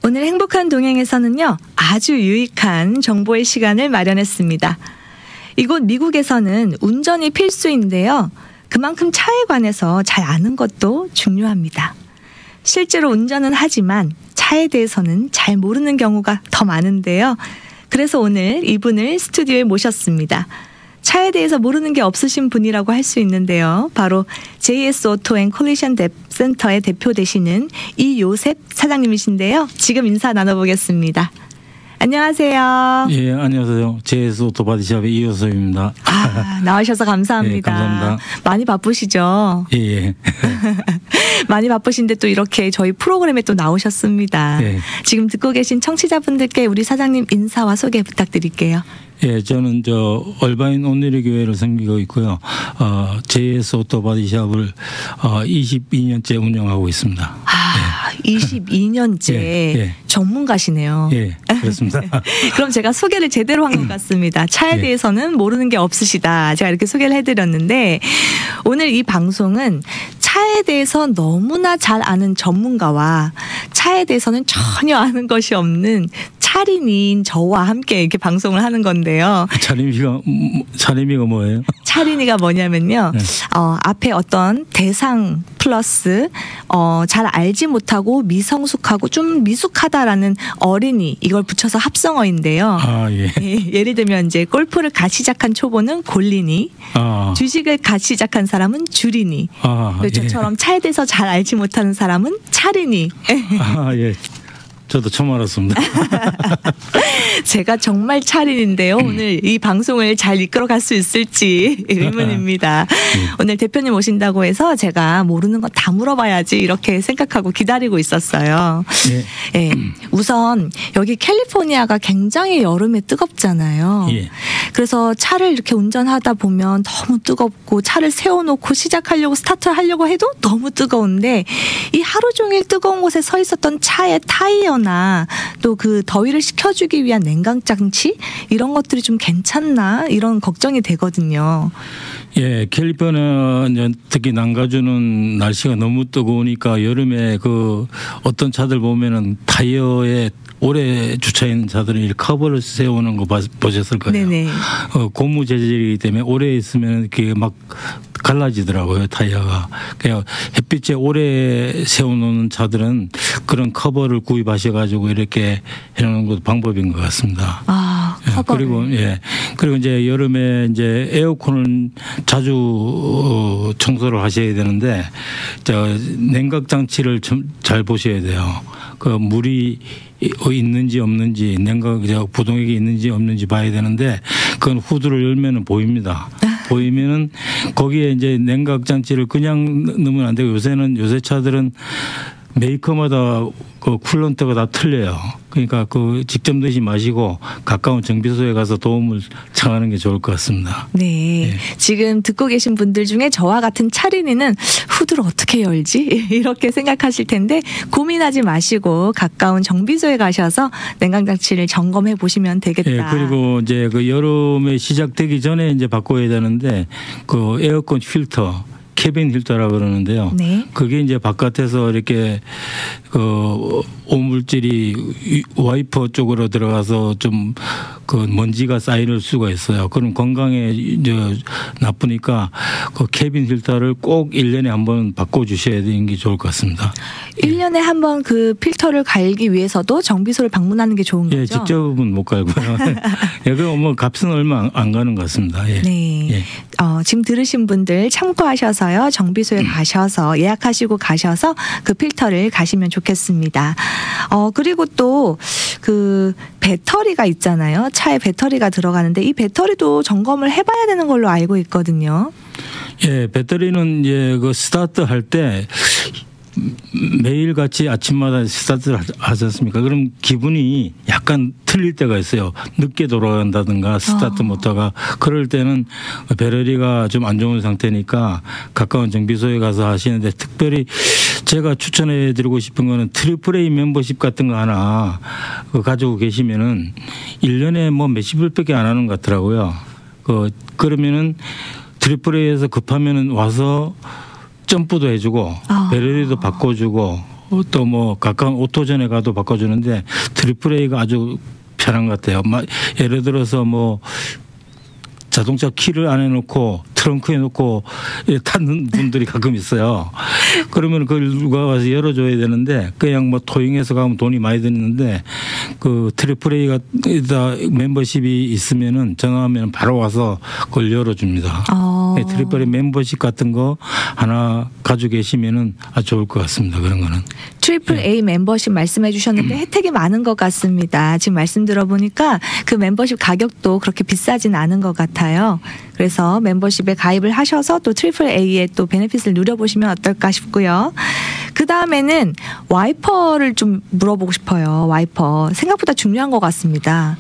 오늘 행복한 동행에서는요, 아주 유익한 정보의 시간을 마련했습니다. 이곳 미국에서는 운전이 필수인데요. 그만큼 차에 관해서 잘 아는 것도 중요합니다. 실제로 운전은 하지만 차에 대해서는 잘 모르는 경우가 더 많은데요. 그래서 오늘 이분을 스튜디오에 모셨습니다. 차에 대해서 모르는 게 없으신 분이라고 할 수 있는데요. 바로 JS 오토 앤 콜리션 센터의 대표 되시는 이요셉 사장님이신데요. 지금 인사 나눠보겠습니다. 안녕하세요. 예, 안녕하세요. JS 오토 바디샵의 이요셉입니다. 나오셔서 감사합니다. 예, 감사합니다. 많이 바쁘시죠? 예, 예. 많이 바쁘신데 또 이렇게 저희 프로그램에 또 나오셨습니다. 예. 지금 듣고 계신 청취자분들께 우리 사장님 인사와 소개 부탁드릴게요. 예, 저는 얼바인 온누리 교회를 섬기고 있고요. JS 오토 바디샵을 22년째 운영하고 있습니다. 22년째 예. 전문가시네요. 예, 그렇습니다. 그럼 제가 소개를 제대로 한 것 같습니다. 차에 대해서는 모르는 게 없으시다. 제가 이렇게 소개를 해드렸는데 오늘 이 방송은 차에 대해서 너무나 잘 아는 전문가와 차에 대해서는 전혀 아는 것이 없는 차린인 저와 함께 이렇게 방송을 하는 건데요. 차림이가 뭐예요? 차린이가 뭐냐면요. 네. 앞에 어떤 대상 플러스 잘 알지 못하고 미성숙하고 좀 미숙하다라는 어린이 이걸 붙여서 합성어인데요. 예. 예를 들면 이제 골프를 갓 시작한 초보는 골린이, 주식을 갓 시작한 사람은 주린이, 저처럼 차에 대해서 잘 알지 못하는 사람은 차린이. 예. 저도 처음 알았습니다. 제가 정말 차린인데요. 오늘 이 방송을 잘 이끌어갈 수 있을지 의문입니다. 오늘 대표님 오신다고 해서 제가 모르는 거 다 물어봐야지 이렇게 생각하고 기다리고 있었어요. 예. 우선 여기 캘리포니아가 굉장히 여름에 뜨겁잖아요. 예. 그래서 차를 이렇게 운전하다 보면 너무 뜨겁고 차를 세워놓고 시작하려고 스타트하려고 해도 너무 뜨거운데 이 하루 종일 뜨거운 곳에 서 있었던 차의 타이어나 또 그 더위를 식혀주기 위한 냉각 장치 이런 것들이 좀 괜찮나 이런 걱정이 되거든요. 예, 캘리포니아 특히 남가주는 날씨가 너무 뜨거우니까 여름에 어떤 차들 보면은 타이어에 오래 주차한 차들은 이 커버를 세우는 거 보셨을 거예요. 네네. 고무 재질이기 때문에 오래 있으면 이렇게 막 갈라지더라고요, 타이어가. 그냥 햇빛에 오래 세워놓는 차들은 그런 커버를 구입하셔가지고 이렇게 해놓는 것도 방법인 것 같습니다. 커버. 그리고 이제 여름에 이제 에어컨을 자주 청소를 하셔야 되는데 냉각 장치를 좀 잘 보셔야 돼요. 물이 있는지 없는지 부동액이 있는지 없는지 봐야 되는데 그건 후드를 열면은 보입니다. 보이면은 거기에 이제 냉각 장치를 그냥 넣으면 안 되고 요새 차들은 메이커마다 쿨런트가 다 틀려요. 그러니까 직접 넣지 마시고 가까운 정비소에 가서 도움을 청하는 게 좋을 것 같습니다. 네. 네. 지금 듣고 계신 분들 중에 저와 같은 차린이는 후드를 어떻게 열지? 이렇게 생각하실 텐데 고민하지 마시고 가까운 정비소에 가셔서 냉각장치를 점검해 보시면 되겠다. 네. 그리고 이제 여름에 시작되기 전에 이제 바꿔야 되는데 에어컨 필터. 캐빈 필터라 그러는데요. 네. 그게 이제 바깥에서 이렇게 오물질이 와이퍼 쪽으로 들어가서 좀 먼지가 쌓일 수가 있어요. 그럼 건강에 나쁘니까 캐빈 필터를 꼭 1년에 한 번 바꿔주셔야 되는 게 좋을 것 같습니다. 1년에 한 번 그 필터를 갈기 위해서도 정비소를 방문하는 게 좋은 거죠? 예, 직접은 못 갈고요. 예, 그럼 값은 얼마 안 가는 것 같습니다. 예. 네. 예. 지금 들으신 분들 참고하셔서요. 정비소에 가셔서 예약하시고 가셔서 그 필터를 가시면 좋겠습니다. 그리고 또 배터리가 있잖아요. 차에 배터리가 들어가는데 이 배터리도 점검을 해봐야 되는 걸로 알고 있거든요. 예, 배터리는 이제 스타트 할 때 매일같이 아침마다 스타트를 하지 않습니까? 그럼 기분이 약간 틀릴 때가 있어요. 늦게 돌아간다든가 스타트 못하가 그럴 때는 배터리가 좀 안 좋은 상태니까 가까운 정비소에 가서 하시는데 특별히 제가 추천해 드리고 싶은 거는 트리플 A 멤버십 같은 거 하나 가지고 계시면은 1년에 몇십 불밖에 안 하는 것 같더라고요. 그러면은 트리플 A에서 급하면은 와서 점프도 해주고 배터리도 바꿔주고 또 뭐 가까운 오토전에 가도 바꿔주는데 트리플 A가 아주 편한 것 같아요. 예를 들어서 뭐 자동차 키를 안에 놓고 트렁크에 놓고 타는 분들이 가끔 있어요. 그러면 그걸 누가 와서 열어줘야 되는데 그냥 뭐 토잉해서 가면 돈이 많이 드는데 그 트리플 A가 멤버십이 있으면은 전화하면 바로 와서 그걸 열어줍니다. 트리플 A 멤버십 같은 거 하나 가지고 계시면은 아주 좋을 것 같습니다. 그런 거는. 트리플 A 멤버십 말씀해 주셨는데 혜택이 많은 것 같습니다. 지금 말씀 들어보니까 그 멤버십 가격도 그렇게 비싸진 않은 것 같아요. 그래서 멤버십에 가입을 하셔서 또 트리플 A의 또 베네핏을 누려보시면 어떨까 싶고요. 그 다음에는 와이퍼를 좀 물어보고 싶어요. 와이퍼 생각보다 중요한 것 같습니다.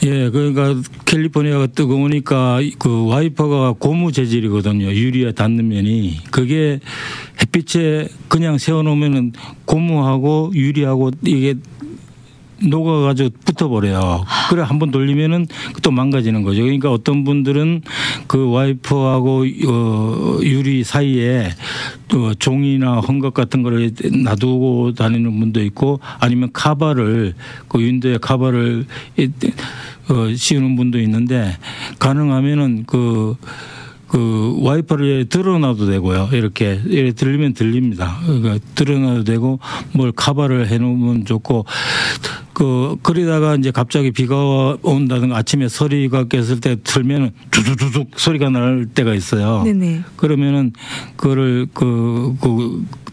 예, 그러니까 캘리포니아가 뜨거우니까 그 와이퍼가 고무 재질이거든요. 유리에 닿는 면이. 그게 햇빛에 그냥 세워놓으면은 고무하고 유리하고 이게 녹아가지고 붙어버려요. 그래 한번 돌리면은 또 망가지는 거죠. 그러니까 어떤 분들은 그 와이퍼하고 유리 사이에 종이나 헝겊 같은 거를 놔두고 다니는 분도 있고 아니면 카바를 그 윈도에 카바를 씌우는 분도 있는데 가능하면은 그 와이퍼를 드러놔도 되고요. 이렇게 들리면 들립니다. 그러니까 드러놔도 되고 뭘 카바를 해놓으면 좋고 그러다가 이제 갑자기 비가 온다든가 아침에 서리가 깼을 때 틀면은 두두두둑 소리가 날 때가 있어요. 네네. 그러면은 그거를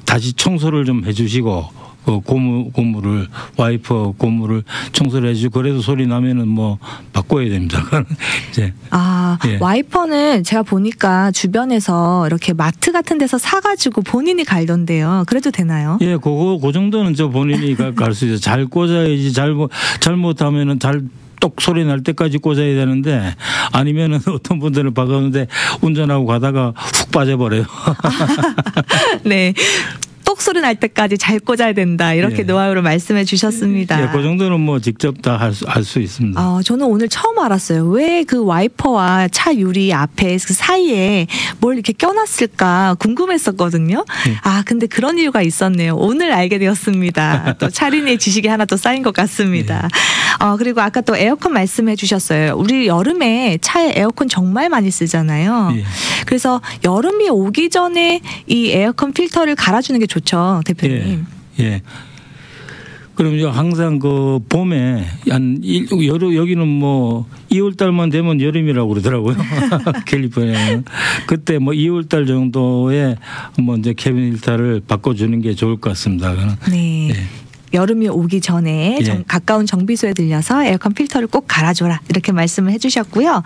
다시 청소를 좀 해주시고. 고무를 와이퍼 고무를 청소를 해주고 그래도 소리 나면은 뭐 바꿔야 됩니다. 이제 예. 와이퍼는 제가 보니까 주변에서 이렇게 마트 같은 데서 사가지고 본인이 갈던데요. 그래도 되나요? 예, 그 정도는 저 본인이 갈 수 있어요. 잘 꽂아야지 잘못하면은 똑 소리 날 때까지 꽂아야 되는데 아니면은 어떤 분들은 박았는데 운전하고 가다가 훅 빠져버려요. 네. 똑소리 날 때까지 잘 꽂아야 된다. 이렇게 노하우를 말씀해 주셨습니다. 예, 그 정도는 뭐 직접 다 할 수 있습니다. 저는 오늘 처음 알았어요. 왜 그 와이퍼와 차 유리 앞에 그 사이에 뭘 이렇게 껴놨을까 궁금했었거든요. 근데 그런 이유가 있었네요. 오늘 알게 되었습니다. 또 차린이의 지식이 하나 또 쌓인 것 같습니다. 그리고 아까 또 에어컨 말씀해 주셨어요. 우리 여름에 차에 에어컨 정말 많이 쓰잖아요. 그래서 여름이 오기 전에 이 에어컨 필터를 갈아주는 게 좋죠, 대표님. 예. 그럼 항상 그 봄에 여기는 뭐 2월 달만 되면 여름이라고 그러더라고요. 캘리포니아는. 그때 뭐 2월 달 정도에 한번 이제 캐빈 필터를 바꿔주는 게 좋을 것 같습니다. 네. 예. 여름이 오기 전에 가까운 정비소에 들려서 에어컨 필터를 꼭 갈아줘라 이렇게 말씀을 해주셨고요.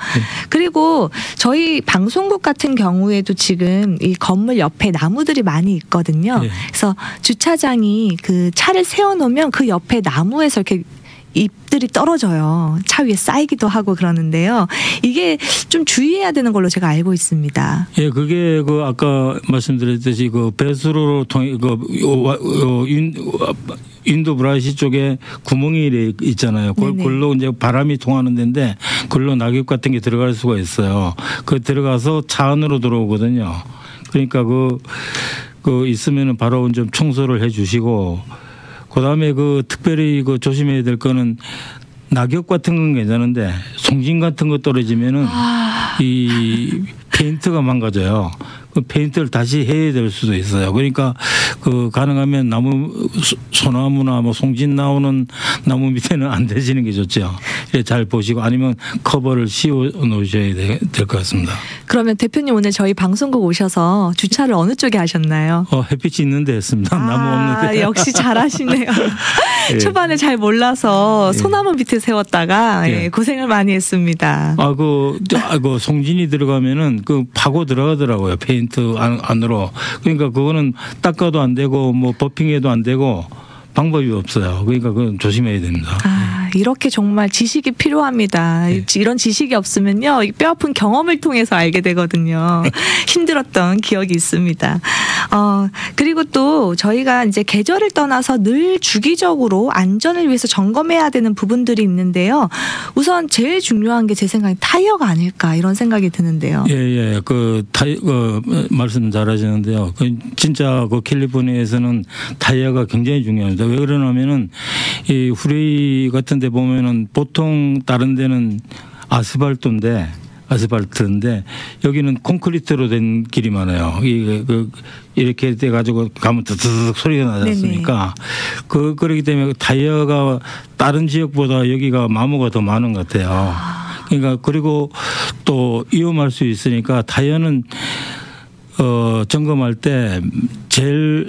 그리고 저희 방송국 같은 경우에도 지금 이 건물 옆에 나무들이 많이 있거든요. 그래서 주차장이 그 차를 세워놓으면 그 옆에 나무에서 이렇게 잎들이 떨어져요. 차 위에 쌓이기도 하고 그러는데요. 이게 좀 주의해야 되는 걸로 제가 알고 있습니다. 예, 그게 아까 말씀드렸듯이 배수로로 통해 인도 브라시 쪽에 구멍이 있잖아요. 그걸로 이제 바람이 통하는 데인데 그걸로 낙엽 같은 게 들어갈 수가 있어요. 들어가서 차 안으로 들어오거든요. 그러니까 있으면은 바로 좀 청소를 해주시고. 그다음에 특별히 조심해야 될 거는 낙엽 같은 건 괜찮은데 송진 같은 거 떨어지면은 이 페인트가 망가져요. 그 페인트를 다시 해야 될 수도 있어요. 그러니까 가능하면 소나무나 뭐 송진 나오는 나무 밑에는 안 대시는 게 좋죠. 잘 보시고 아니면 커버를 씌워 놓으셔야 될 것 같습니다. 그러면 대표님 오늘 저희 방송국 오셔서 주차를 어느 쪽에 하셨나요? 햇빛이 있는 데 했습니다. 나무 없는 데. 역시 잘하시네요. 초반에 잘 몰라서 소나무 밑에 세웠다가 고생을 많이 했습니다. 송진이 들어가면은 파고 들어가더라고요. 페인트 안으로. 그러니까 그거는 닦아도 안 되고 뭐 버핑해도 안 되고 방법이 없어요. 그러니까 그건 조심해야 됩니다. 이렇게 정말 지식이 필요합니다. 네. 이런 지식이 없으면요, 뼈아픈 경험을 통해서 알게 되거든요. 힘들었던 기억이 있습니다. 그리고 또 저희가 이제 계절을 떠나서 늘 주기적으로 안전을 위해서 점검해야 되는 부분들이 있는데요. 우선 제일 중요한 게 제 생각에 타이어가 아닐까 이런 생각이 드는데요. 예. 말씀 잘하시는데요. 진짜 캘리포니아에서는 타이어가 굉장히 중요합니다. 왜 그러냐면은 이 후레이 같은 데 보면은 보통 다른 데는 아스팔트인데 여기는 콘크리트로 된 길이 많아요. 이렇게 돼가지고 가면 드드득 소리가 나지 않습니까? 그렇기 때문에 타이어가 다른 지역보다 여기가 마모가 더 많은 것 같아요. 그러니까 그리고 또 위험할 수 있으니까 타이어는 점검할 때 제일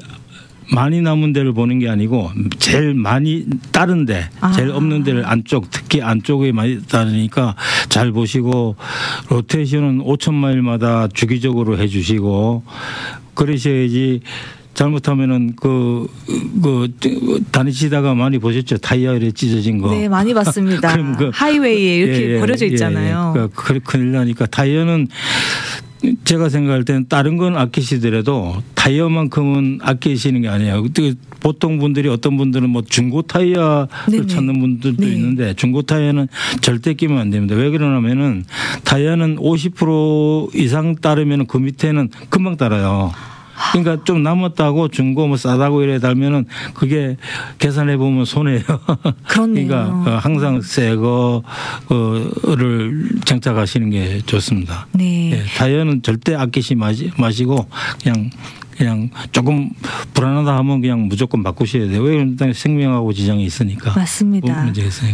많이 남은 데를 보는 게 아니고 제일 많이 다른 데, 제일 없는 데를 특히 안쪽에 많이 다르니까 잘 보시고 로테이션은 5,000마일마다 주기적으로 해 주시고 그러셔야지. 잘못하면은 다니시다가 많이 보셨죠? 타이어에 찢어진 거. 네, 많이 봤습니다. 하이웨이에 이렇게 버려져 있잖아요. 큰일 나니까 타이어는 제가 생각할 때는 다른 건 아끼시더라도 타이어만큼은 아끼시는 게 아니에요. 보통 분들이 어떤 분들은 뭐 중고 타이어를 찾는 분들도 있는데 중고 타이어는 절대 끼면 안 됩니다. 왜 그러냐면은 타이어는 50% 이상 따르면 그 밑에는 금방 따라요. 그러니까 좀 남았다고 중고 뭐 싸다고 이래 달면은 그게 계산해 보면 손해예요. 그렇네요. 그러니까 항상 새 거를 장착하시는 게 좋습니다. 네. 예, 타이어는 절대 아끼지 마시고 그냥 조금 불안하다 하면 그냥 무조건 바꾸셔야 돼요. 왜 그러면 생명하고 지장이 있으니까. 맞습니다.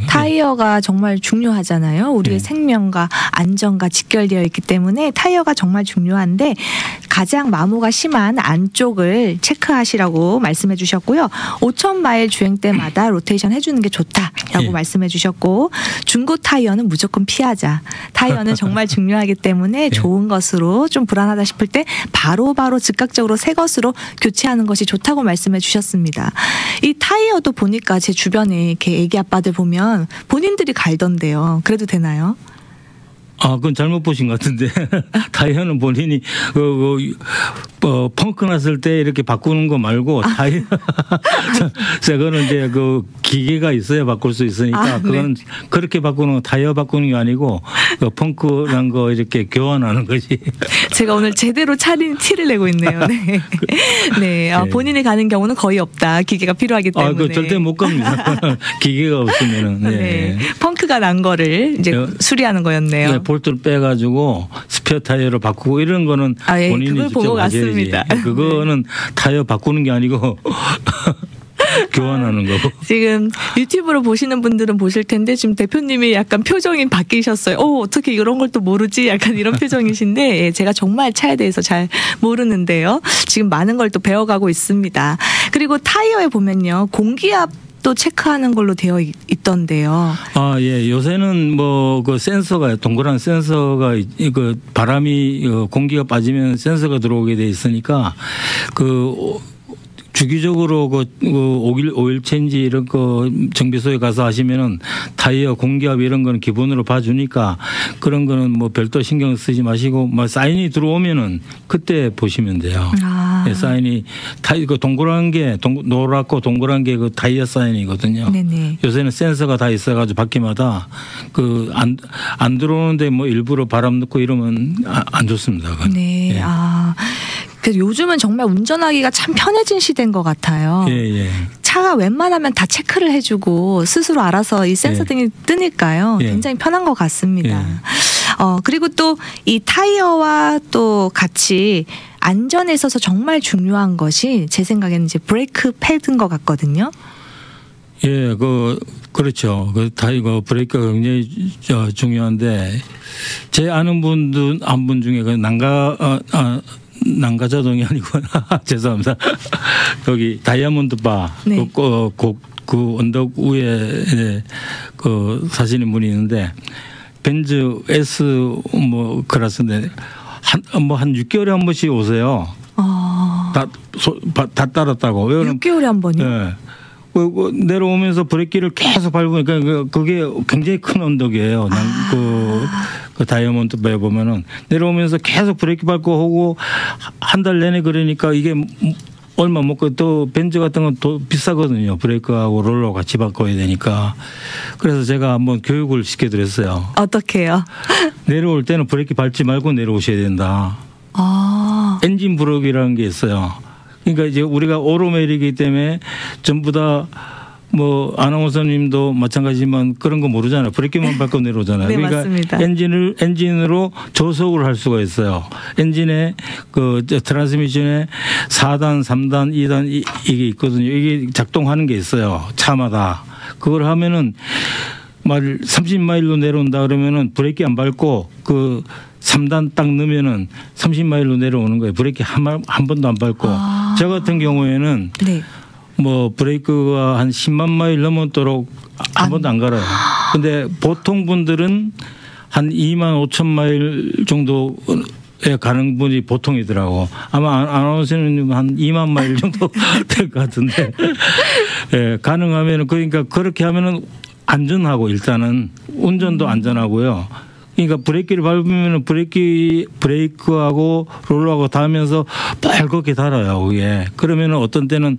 타이어가 정말 중요하잖아요. 우리의 생명과 안전과 직결되어 있기 때문에 타이어가 정말 중요한데 가장 마모가 심한 안쪽을 체크하시라고 말씀해 주셨고요. 5,000마일 주행 때마다 로테이션 해주는 게 좋다라고 말씀해 주셨고 중고 타이어는 무조건 피하자. 타이어는 정말 중요하기 때문에 좋은 것으로 좀 불안하다 싶을 때 바로바로 즉각적으로 새 것으로 교체하는 것이 좋다고 말씀해 주셨습니다. 이 타이어도 보니까 제 주변에 이렇게 애기 아빠들 보면 본인들이 갈던데요. 그래도 되나요? 그건 잘못 보신 것 같은데 타이어는 본인이 펑크 났을 때 이렇게 바꾸는 거 말고 타이어 그거는 이제 기계가 있어야 바꿀 수 있으니까 그건 그렇게 바꾸는 거 타이어 바꾸는 게 아니고 펑크 난 거 이렇게 교환하는 거지. 제가 오늘 제대로 차린 티를 내고 있네요. 네. 본인이 가는 경우는 거의 없다. 기계가 필요하기 때문에. 그 절대 못 갑니다. 기계가 없으면은. 네. 펑크가 난 거를 이제 수리하는 거였네요. 네, 볼트를 빼가지고 스페어 타이어로 바꾸고 이런 거는 본인이 그걸 직접 보고 하셔야지. 갔습니다. 그거는 타이어 바꾸는 게 아니고 교환하는 거고. 지금 유튜브로 보시는 분들은 보실 텐데 지금 대표님이 약간 표정이 바뀌셨어요. 어떻게 이런 걸 또 모르지? 약간 이런 표정이신데 제가 정말 차에 대해서 잘 모르는데요. 지금 많은 걸 또 배워가고 있습니다. 그리고 타이어에 보면요. 공기압 또 체크하는 걸로 되어 있던데요. 예. 요새는 그 센서가 동그란 센서가 바람이 공기가 빠지면 센서가 들어오게 돼 있으니까 주기적으로 오일 체인지 이런 거 정비소에 가서 하시면은 타이어 공기압 이런 거는 기본으로 봐주니까 그런 거는 뭐 별도 신경 쓰지 마시고 사인이 들어오면은 그때 보시면 돼요. 네, 사인이 동그란 게 노랗고 동그란 게 타이어 사인이거든요. 네네. 요새는 센서가 다 있어가지고 바퀴마다 안 들어오는데 일부러 바람 넣고 이러면 안 좋습니다. 그건. 네. 네. 그래서 요즘은 정말 운전하기가 참 편해진 시대인 것 같아요. 예. 차가 웬만하면 다 체크를 해주고 스스로 알아서 이 센서 등이 뜨니까요. 굉장히 편한 것 같습니다. 그리고 또 이 타이어와 또 같이 안전에 있어서 정말 중요한 것이 제 생각에는 이제 브레이크 패드인 것 같거든요. 예, 그렇죠. 타이어 브레이크가 굉장히 중요한데 제 아는 분도 한 분 중에 난가자동이 아니고 죄송합니다. 여기 다이아몬드 바 그 언덕 위에 사시는 분이 있는데 벤츠 S 클래스인데 한 6개월에 한 번씩 오세요. 다 따랐다고. 6개월에 한 번이요? 네. 내려오면서 브레이크를 계속 밟으니까 그게 굉장히 큰 언덕이에요. 그 다이아몬드 배 보면은 내려오면서 계속 브레이크 밟고 오고 한 달 내내 그러니까 이게 얼마 먹고 또 벤츠 같은 건 또 비싸거든요. 브레이크하고 롤러 같이 바꿔야 되니까. 그래서 제가 한번 교육을 시켜드렸어요. 어떻게 해요? 내려올 때는 브레이크 밟지 말고 내려오셔야 된다. 엔진 브레이크라는 게 있어요. 그러니까 이제 우리가 오르메리이기 때문에 전부 다 뭐 아나운서님도 마찬가지지만 그런 거 모르잖아요. 브레이크만 밟고 내려오잖아요. 네, 그러니까 맞습니다. 엔진으로 저속을 할 수가 있어요. 엔진에 그 트랜스미션에 4단, 3단, 2단 이게 있거든요. 이게 작동하는 게 있어요. 차마다. 그걸 하면은 30마일로 내려온다 그러면은 브레이크 안 밟고 그 3단 딱 넣으면은 30마일로 내려오는 거예요. 브레이크 한 번도 안 밟고. 저 같은 경우에는 네. 뭐 브레이크가 한 10만 마일 넘도록 한 번도 안 갈아요. 근데 보통 분들은 한 2만 5천 마일 정도에 가는 분이 보통이더라고. 아마 아나운서님 한 2만 마일 정도 될 것 같은데. 예, 가능하면은 그러니까 그렇게 하면은 안전하고 일단은 운전도 안전하고요. 그러니까 브레이크를 밟으면 브레이크하고 롤러하고 닿으면서 빨갛게 달아요. 그게. 그러면은 어떤 때는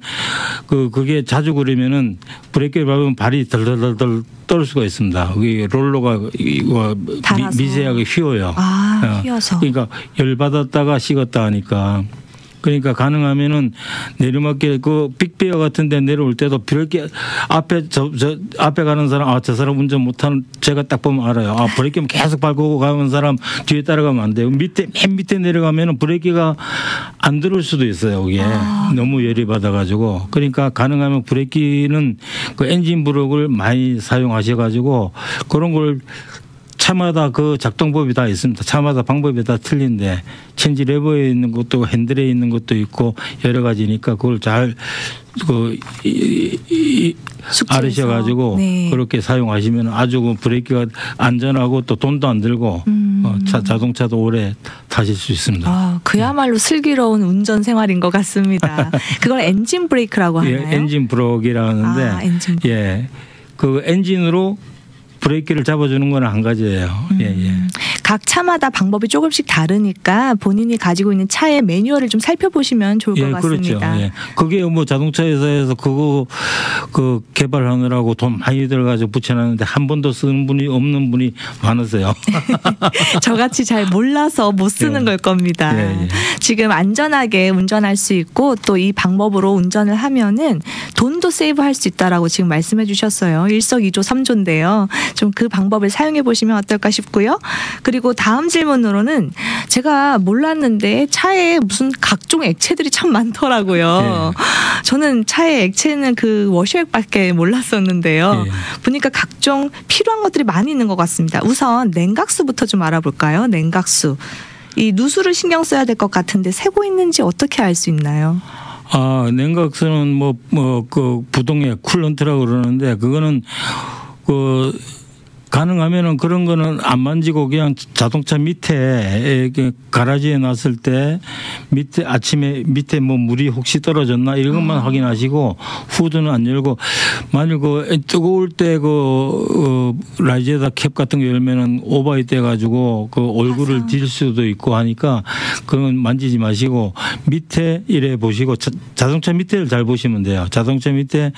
그게 자주 그러면은 브레이크를 밟으면 발이 덜덜덜 떨 수가 있습니다. 그게 롤러가 미세하게 휘어요. 휘어서. 그러니까 열 받았다가 식었다 하니까. 그러니까 가능하면은 내리막길 그 빅베어 같은 데 내려올 때도 브레이크 앞에 앞에 가는 사람 저 사람 운전 못하는 제가 딱 보면 알아요. 브레이크만 계속 밟고 가는 사람 뒤에 따라가면 안 돼요. 맨 밑에 내려가면은 브레이크가 안 들어올 수도 있어요. 그게 너무 열이 받아가지고. 그러니까 가능하면 브레이크는 그 엔진 브레이크를 많이 사용하셔가지고 그런 걸 차마다 그 작동법이 다 있습니다. 차마다 방법이 다 틀린데 체인지 레버에 있는 것도 핸들에 있는 것도 있고 여러 가지니까 그걸 잘 알으셔가지고 네. 그렇게 사용하시면 아주 브레이크가 안전하고 또 돈도 안 들고 자동차도 오래 타실 수 있습니다. 그야말로 슬기로운 운전 생활인 것 같습니다. 그걸 엔진 브레이크라고 하나요? 예, 엔진 브레이크라고 하는데 엔진 브레이크. 예, 그 엔진으로 브레이크를 잡아주는 건 한 가지예요. 예. 각 차마다 방법이 조금씩 다르니까 본인이 가지고 있는 차의 매뉴얼을 좀 살펴보시면 좋을 것 같습니다. 그렇죠. 예. 그게 뭐 자동차 회사에서 그거 개발하느라고 돈 많이 들어가지고 붙여놨는데 한 번도 쓰는 분이 없는 분이 많으세요. 저같이 잘 몰라서 못 쓰는 걸 겁니다. 지금 안전하게 운전할 수 있고 또 이 방법으로 운전을 하면은 돈도 세이브할 수 있다라고 지금 말씀해 주셨어요. 일석이조 3조인데요. 좀 그 방법을 사용해 보시면 어떨까 싶고요. 그리고 다음 질문으로는 제가 몰랐는데 차에 무슨 각종 액체들이 참 많더라고요. 저는 차에 액체는 그 워셔액밖에 몰랐었는데요. 보니까 각종 필요한 것들이 많이 있는 것 같습니다. 우선 냉각수부터 좀 알아볼까요? 냉각수. 이 누수를 신경 써야 될 것 같은데 새고 있는지 어떻게 알 수 있나요? 냉각수는 그 부동의 쿨런트라고 그러는데 그거는 가능하면은 그런 거는 안 만지고 그냥 자동차 밑에 가라지에 놨을 때 아침에 밑에 뭐 물이 혹시 떨어졌나 이런 것만 확인하시고 후드는 안 열고 만일 뜨거울 때 라이제다 캡 같은 거 열면은 오버히트 돼가지고 얼굴을 딜 수도 있고 하니까 그건 만지지 마시고 밑에 이래 보시고 자동차 밑에를 잘 보시면 돼요. 자동차 밑에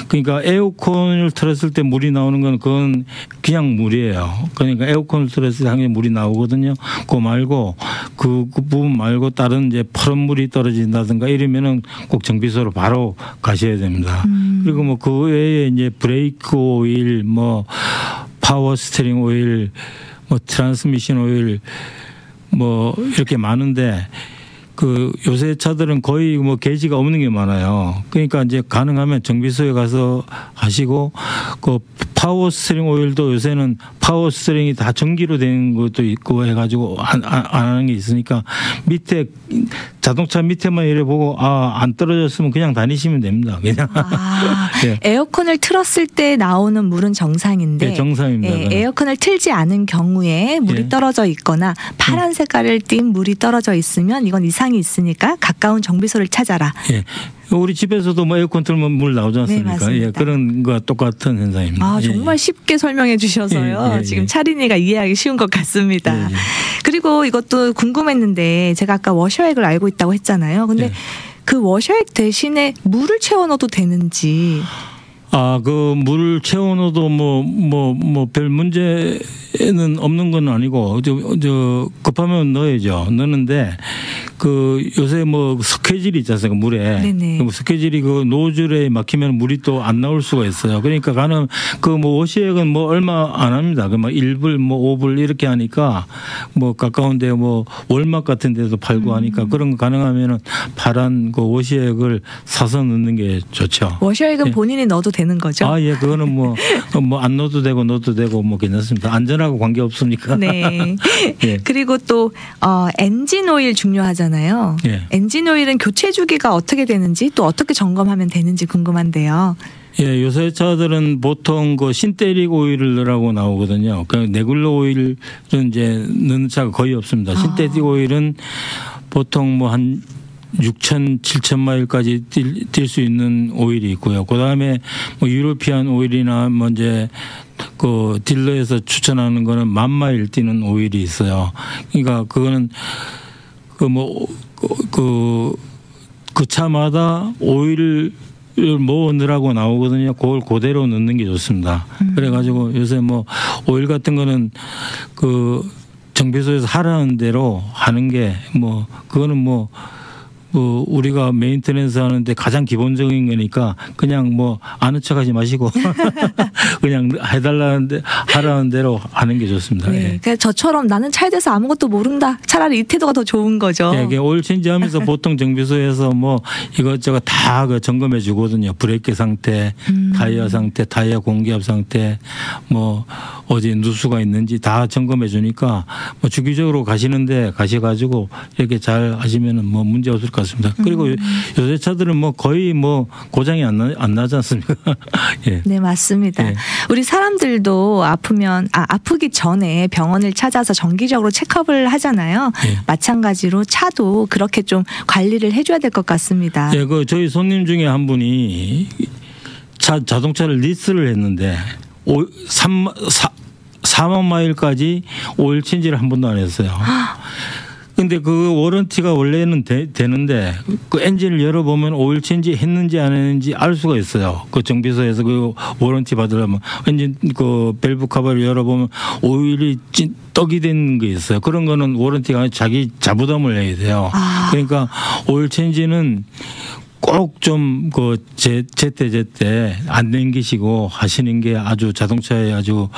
그러니까 에어컨을 틀었을 때 물이 나오는 건 그건 그냥 물이에요. 그러니까 에어컨을 틀었을 때 당연히 물이 나오거든요. 그거 말고 그 부분 말고 다른 이제 파란 물이 떨어진다든가 이러면은 꼭 정비소로 바로 가셔야 됩니다. 그리고 뭐 그 외에 이제 브레이크 오일, 뭐 파워 스티어링 오일, 뭐 트랜스미션 오일, 뭐 이렇게 많은데 요새 차들은 거의 뭐 게이지가 없는 게 많아요. 그러니까 이제 가능하면 정비소에 가서 하시고 파워 스티어링 오일도 요새는 파워 스티어링이 다 전기로 된 것도 있고 해가지고 안 하는 게 있으니까 밑에 자동차 밑에만 이래 보고 안 떨어졌으면 그냥 다니시면 됩니다. 그냥. 에어컨을 틀었을 때 나오는 물은 정상인데 네, 정상입니다. 에어컨을 틀지 않은 경우에 물이 떨어져 있거나 파란 색깔을 띤 물이 떨어져 있으면 이건 이상이 있으니까 가까운 정비소를 찾아라. 우리 집에서도 뭐 에어컨 틀면 물 나오지 않습니까? 네, 예, 그런 거와 똑같은 현상입니다. 아, 정말 쉽게 설명해 주셔서요. 지금 차린이가 이해하기 쉬운 것 같습니다. 그리고 이것도 궁금했는데 제가 아까 워셔액을 알고 있다고 했잖아요. 근데 그 워셔액 대신에 물을 채워 넣어도 되는지. 아, 그 물을 채워 넣어도 별 문제는 없는 건 아니고 급하면 넣어야죠. 넣는데 그 요새 뭐 석회질이 있지 않습니까? 물에. 석회질이 그 노즐에 막히면 물이 또 안 나올 수가 있어요. 그러니까 가는 그 뭐 워시액은 뭐 얼마 안 합니다. 그 막 1불 뭐 5불 이렇게 하니까 뭐 가까운데 뭐 월막 같은 데도 팔고 하니까 그런 거 가능하면은 파란 그 워시액을 사서 넣는 게 좋죠. 워셔액은 본인이 넣어도 되는 거죠? 아, 예. 그거는 뭐 안 넣어도 되고 넣어도 되고 뭐 괜찮습니다. 안전하고 관계 없으니까. 네. 그리고 또 엔진 오일 중요하잖아요. 엔진 오일은 교체 주기가 어떻게 되는지 또 어떻게 점검하면 되는지 궁금한데요. 예, 요새 차들은 보통 그 신테릭 오일을 넣으라고 나오거든요. 그 네굴러 오일은 이제 넣는 차가 거의 없습니다. 신테릭 오일은 보통 뭐 한 6,000, 7,000마일까지 뛸 수 있는 오일이 있고요. 그 다음에 뭐 유로피안 오일이나 뭐 이제 그 딜러에서 추천하는 거는 10,000마일 뛰는 오일이 있어요. 그러니까 그거는 그 차마다 오일을 뭐 넣으라고 나오거든요. 그걸 그대로 넣는 게 좋습니다. 그래가지고 요새 뭐 오일 같은 거는 그 정비소에서 하라는 대로 하는 게 뭐 그거는 뭐 우리가 메인테넌스 하는데 가장 기본적인 거니까 그냥 뭐 아는 척하지 마시고 그냥 하라는 대로 하는 게 좋습니다. 네, 그러니까 저처럼 나는 차에 대해서 아무것도 모른다. 차라리 이 태도가 더 좋은 거죠. 네, 오일 체인지하면서 보통 정비소에서 뭐 이것저것 다 그 점검해 주거든요. 브레이크 상태, 타이어 상태, 타이어 공기압 상태, 뭐 어디 누수가 있는지 다 점검해 주니까 뭐 주기적으로 가시는데 가셔가지고 이렇게 잘 하시면은 뭐 문제 없을 것 같습니다. 그리고 요새 차들은 뭐 거의 뭐 고장이 안 나지 않습니까? 예. 네, 맞습니다. 우리 사람들도 아프기 전에 병원을 찾아서 정기적으로 체크업을 하잖아요. 마찬가지로 차도 그렇게 좀 관리를 해줘야 될 것 같습니다. 예, 그 저희 손님 중에 한 분이 자동차를 리스를 했는데 4만 마일까지 오일 체인지를 한 번도 안 했어요. 근데 그 워런티가 원래는 되는데 그 엔진을 열어보면 오일 체인지 했는지 안 했는지 알 수가 있어요. 그 정비소에서 그 워런티 받으려면 엔진 그 밸브 커버를 열어보면 오일이 떡이 된 게 있어요. 그런 거는 워런티가 아니라 자기 자부담을 내야 돼요. 그러니까 오일 체인지는 꼭 좀 그 제때 안 남기시고 하시는 게 아주 자동차에 아주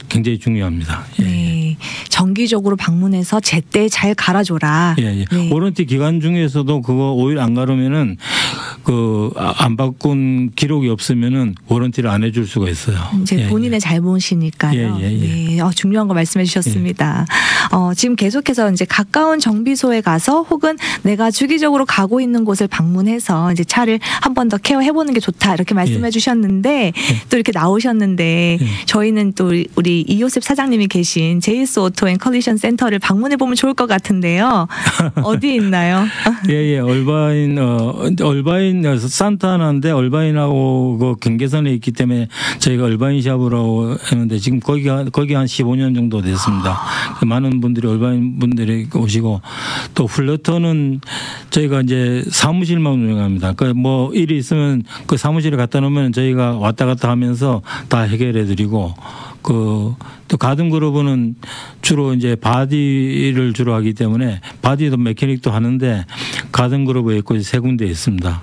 굉장히 중요합니다. 네, 정기적으로 방문해서 제때 잘 갈아줘라. 네. 워런티 기간 중에서도 그거 오일 안 갈으면은 그 안 바꾼 기록이 없으면은 워런티를 안 해줄 수가 있어요. 이제 본인의 잘못이니까요. 네, 중요한 거 말씀해 주셨습니다. 지금 계속해서 이제 가까운 정비소에 가서 혹은 내가 주기적으로 가고 있는 곳을 방문해서 이제 차를 한 번 더 케어해보는 게 좋다 이렇게 말씀해 주셨는데 또 이렇게 나오셨는데 저희는 또 우리 이요셉 사장님이 계신 JS 오토 앤 컬리션 센터를 방문해 보면 좋을 것 같은데요. 어디에 있나요? 얼바인 산타나인데 얼바인하고 그 경계선에 있기 때문에 저희가 얼바인 샵으로 했는데 지금 거기 한 15년 정도 됐습니다. 많은 분들이 얼바인 분들이 오시고 또 플러터는 저희가 이제 사무실만 운영합니다. 그 뭐 일이 있으면 그 사무실에 갖다 놓으면 저희가 왔다 갔다 하면서 다 해결해 드리고 또 가든그루브는 주로 이제 바디를 주로 하기 때문에 바디도 메케닉도 하는데 가든그루브에 있고 세 군데 있습니다.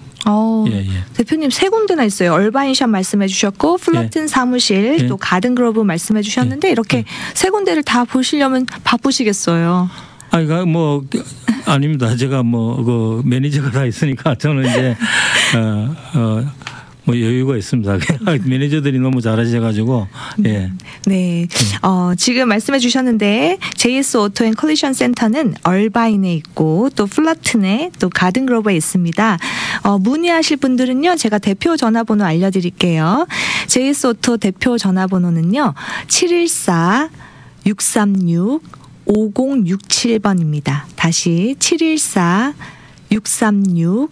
대표님 세 군데나 있어요. 얼바인샵 말씀해 주셨고 플러튼 사무실 또 가든그루브 말씀해 주셨는데 이렇게 세 군데를 다 보시려면 바쁘시겠어요. 아닙니다. 제가 그 매니저가 다 있으니까 저는 이제 뭐 여유가 있습니다. 매니저들이 너무 잘하셔가지고 네. 지금 말씀해 주셨는데 JS 오토 앤 컬리션 센터는 얼바인에 있고 또 플러튼에 또 가든그로버에 있습니다. 문의하실 분들은요. 제가 대표 전화번호 알려드릴게요. JS 오토 대표 전화번호는요. 714-636-5067번입니다. 다시 714-636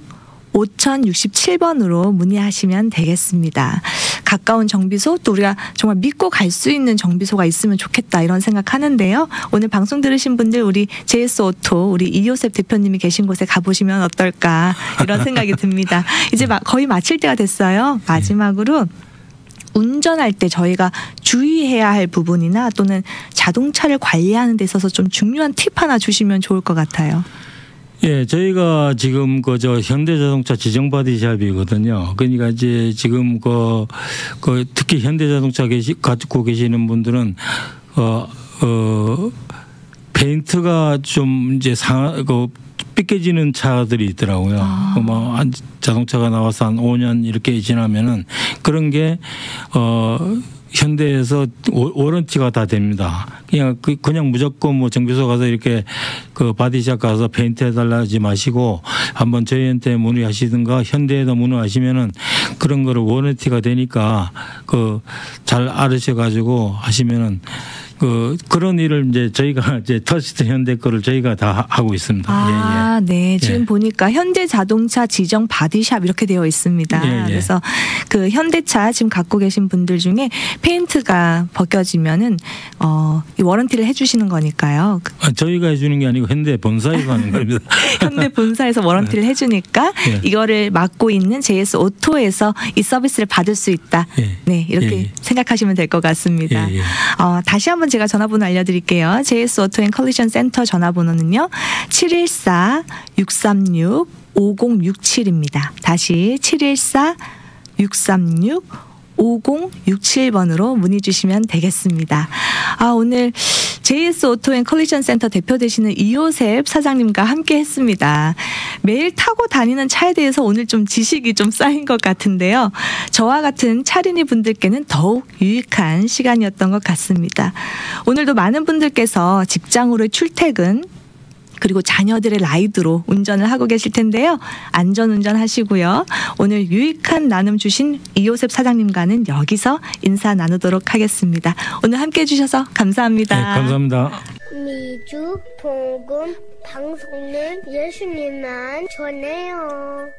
5067번으로 문의하시면 되겠습니다. 가까운 정비소 또 우리가 정말 믿고 갈 수 있는 정비소가 있으면 좋겠다 이런 생각하는데요. 오늘 방송 들으신 분들 우리 JS 오토 우리 이요셉 대표님이 계신 곳에 가보시면 어떨까 이런 생각이 듭니다. 이제 거의 마칠 때가 됐어요. 마지막으로 운전할 때 저희가 주의해야 할 부분이나 또는 자동차를 관리하는 데 있어서 좀 중요한 팁 하나 주시면 좋을 것 같아요. 예, 저희가 지금 저 현대자동차 지정바디샵이거든요. 그러니까 이제 지금 특히 현대자동차 가지고 계시는 분들은 페인트가 좀 이제 삐껴지는 차들이 있더라고요. 자동차가 나와서 한 5년 이렇게 지나면은 그런 게 현대에서 워런티가 다 됩니다. 그냥 무조건 뭐 정비소 가서 이렇게 바디샵 가서 페인트 해달라 하지 마시고 한번 저희한테 문의하시든가 현대에도 문의하시면은 그런 거를 워런티가 되니까 잘 알으셔가지고 하시면은 그런 일을 이제 저희가 이제 터시트 현대 거를 저희가 다 하고 있습니다. 네. 지금 보니까 현대자동차 지정 바디샵 이렇게 되어 있습니다. 그래서 그 현대차 지금 갖고 계신 분들 중에 페인트가 벗겨지면은 이 워런티를 해주시는 거니까요. 저희가 해주는 게 아니고 현대 본사에서 하는 겁니다. 현대 본사에서 워런티를 해주니까 이거를 맡고 있는 JS 오토에서 이 서비스를 받을 수 있다. 네, 이렇게 생각하시면 될 것 같습니다. 다시 한번 제가 전화번호 알려드릴게요. JS 오토 앤 컬리전 센터 전화번호는요. 714-636-5067입니다. 다시 714-636-5067번으로 문의 주시면 되겠습니다. 오늘 JS 오토 앤 컬리전 센터 대표 되시는 이요셉 사장님과 함께 했습니다. 매일 타고 다니는 차에 대해서 오늘 좀 지식이 좀 쌓인 것 같은데요. 저와 같은 차린이 분들께는 더욱 유익한 시간이었던 것 같습니다. 오늘도 많은 분들께서 직장으로의 출퇴근 그리고 자녀들의 라이드로 운전을 하고 계실 텐데요. 안전운전 하시고요. 오늘 유익한 나눔 주신 이요셉 사장님과는 여기서 인사 나누도록 하겠습니다. 오늘 함께해 주셔서 감사합니다. 네, 감사합니다. 미주 복음 방송은 예수님만 전해요.